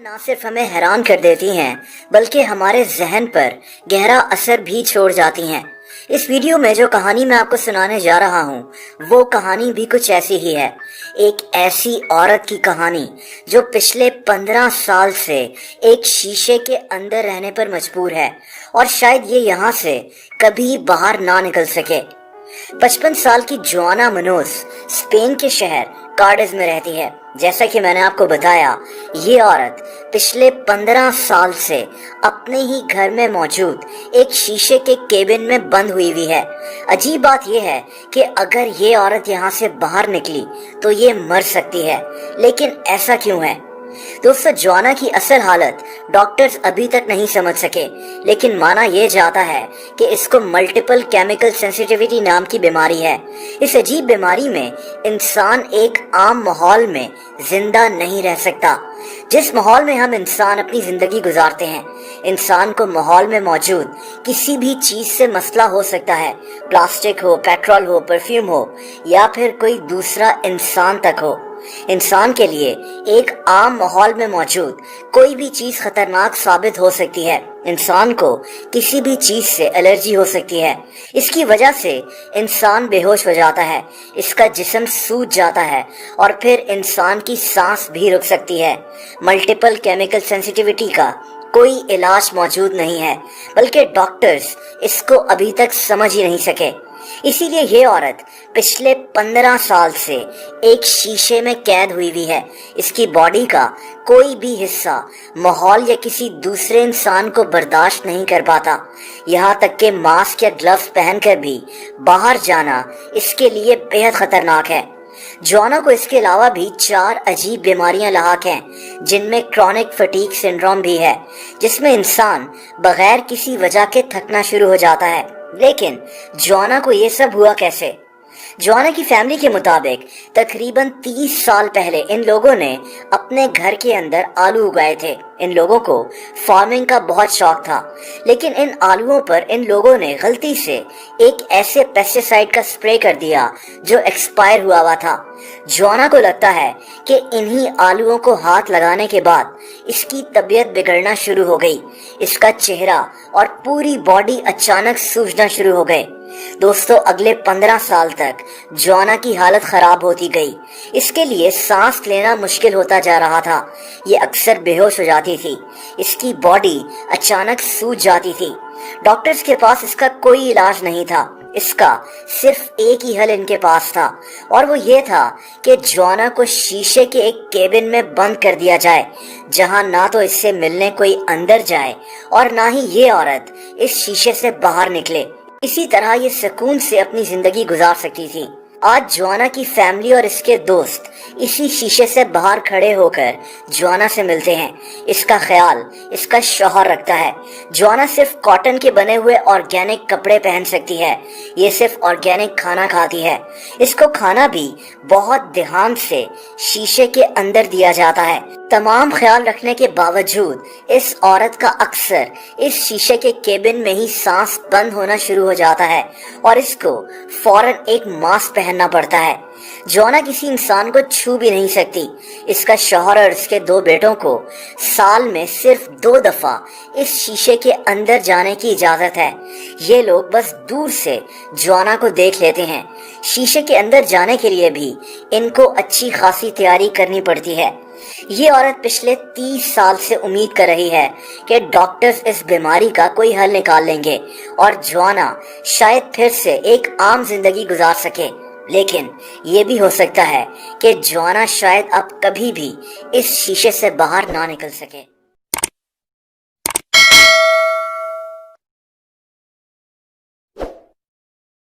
نہ صرف ہمیں حیران کر دیتی ہیں بلکہ ہمارے ذہن پر گہرا اثر بھی چھوڑ جاتی ہیں۔ اس ویڈیو میں جو کہانی میں آپ کو سنانے جا رہا ہوں وہ کہانی بھی کچھ ایسی ہی ہے۔ ایک ایسی عورت کی کہانی جو پچھلے 15 سال سے ایک شیشے کے اندر رہنے پر مجبور ہے اور شاید یہ یہاں سے کبھی باہر نہ نکل سکے۔ 55 سال کی جوانا منوز اسپین کے شہر کارڈز میں رہتی ہے۔ جیسا کہ میں نے آپ کو بتایا، یہ عورت پچھلے 15 سال سے اپنے ہی گھر میں موجود ایک شیشے کے کیبن میں بند ہوئی ہے۔ عجیب بات یہ ہے کہ اگر یہ عورت یہاں سے باہر نکلی تو یہ مر سکتی ہے، لیکن ایسا کیوں ہے؟ دوستو، جوانا کی اصل حالت ڈاکٹرز ابھی تک نہیں سمجھ سکے، لیکن مانا یہ جاتا ہے کہ اس کو ملٹیپل کیمیکل سینسیٹیوٹی نام کی بیماری ہے۔ اس عجیب بیماری میں انسان ایک عام ماحول میں زندہ نہیں رہ سکتا۔ جس ماحول میں ہم انسان اپنی زندگی گزارتے ہیں، انسان کو ماحول میں موجود کسی بھی چیز سے مسئلہ ہو سکتا ہے، پلاسٹک ہو، پیٹرول ہو، پرفیوم ہو یا پھر کوئی دوسرا انسان تک ہو۔ انسان کے لیے ایک عام ماحول میں موجود کوئی بھی چیز خطرناک ثابت ہو سکتی ہے۔ انسان کو کسی بھی چیز سے الرجی ہو سکتی ہے، اس کی وجہ سے انسان بے ہوش ہو جاتا ہے، اس کا جسم سوج جاتا ہے اور پھر انسان کی سانس بھی رک سکتی ہے۔ ملٹیپل کیمیکل سینسیٹیوٹی کا کوئی علاج موجود نہیں ہے، بلکہ ڈاکٹرز اس کو ابھی تک سمجھ ہی نہیں سکے۔ اسی لیے یہ عورت پچھلے 15 سال سے ایک شیشے میں قید ہوئی ہے۔ اس کی باڈی کا کوئی بھی حصہ ماحول یا کسی دوسرے انسان کو برداشت نہیں کر پاتا، یہاں تک کہ ماسک یا گلوز پہن کر بھی باہر جانا اس کے لیے بے حد خطرناک ہے۔ جوانا کو اس کے علاوہ بھی 4 عجیب بیماریاں لاحق ہیں، جن میں کرونک فٹیگ سنڈروم بھی ہے، جس میں انسان بغیر کسی وجہ کے تھکنا شروع ہو جاتا ہے۔ لیکن جوانا کو یہ سب ہوا کیسے؟ جوانا کی فیملی کے مطابق تقریباً 30 سال پہلے ان لوگوں نے اپنے گھر کے اندر آلو اگائے تھے۔ ان لوگوں کو فارمنگ کا بہت شوق تھا، لیکن ان آلوؤں پر ان لوگوں نے غلطی سے ایک ایسے پیسٹی سائیڈ کا سپرے کر دیا جو ایکسپائر ہوا تھا۔ جوانا کو لگتا ہے کہ انہی آلوؤں کو ہاتھ لگانے کے بعد اس کی طبیعت بگڑنا شروع ہو گئی، اس کا چہرہ اور پوری باڈی اچانک سوجنا شروع ہو گئے۔ دوستو، اگلے 15 سال تک جوانا کی حالت خراب ہوتی گئی، اس کے لیے سانس لینا مشکل ہوتا جا رہا تھا، یہ اکثر بے ہوش ہو جاتی تھی، اس کی باڈی اچانک سوج جاتی تھی۔ ڈاکٹرز کے پاس اس کا کوئی علاج نہیں تھا، اس کا صرف ایک ہی حل ان کے پاس تھا، اور وہ یہ تھا کہ جوانا کو شیشے کے ایک کیبن میں بند کر دیا جائے، جہاں نہ تو اس سے ملنے کوئی اندر جائے اور نہ ہی یہ عورت اس شیشے سے باہر نکلے۔ اسی طرح یہ سکون سے اپنی زندگی گزار سکتی تھی۔ آج جوانا کی فیملی اور اس کے دوست اسی شیشے سے باہر کھڑے ہو کر جوانا سے ملتے ہیں۔ اس کا خیال اس کا شوہر رکھتا ہے۔ جوانا صرف کاٹن کے بنے ہوئے آرگینک کپڑے پہن سکتی ہے، یہ صرف آرگینک کھانا کھاتی ہے۔ اس کو کھانا بھی بہت دھیان سے شیشے کے اندر دیا جاتا ہے۔ تمام خیال رکھنے کے باوجود اس عورت کا اکثر اس شیشے کے کیبن میں ہی سانس بند ہونا شروع ہو جاتا ہے اور اس کو فوراً ایک ماسک پہننا پڑتا ہے۔ جوانا کسی انسان کو چھو بھی نہیں سکتی۔ اس کا شوہر اور اس کے 2 بیٹوں کو سال میں صرف 2 دفعہ اس شیشے کے اندر جانے کی اجازت ہے۔ یہ لوگ بس دور سے جوانا کو دیکھ لیتے ہیں۔ شیشے کے اندر جانے کے لیے بھی ان کو اچھی خاصی تیاری کرنی پڑتی ہے۔ یہ عورت پچھلے 30 سال سے امید کر رہی ہے کہ ڈاکٹرز اس بیماری کا کوئی حل نکال لیں گے اور جوانا شاید پھر سے ایک عام زندگی گزار سکے، لیکن یہ بھی ہو سکتا ہے کہ جوانا شاید اب کبھی بھی اس شیشے سے باہر نہ نکل سکے۔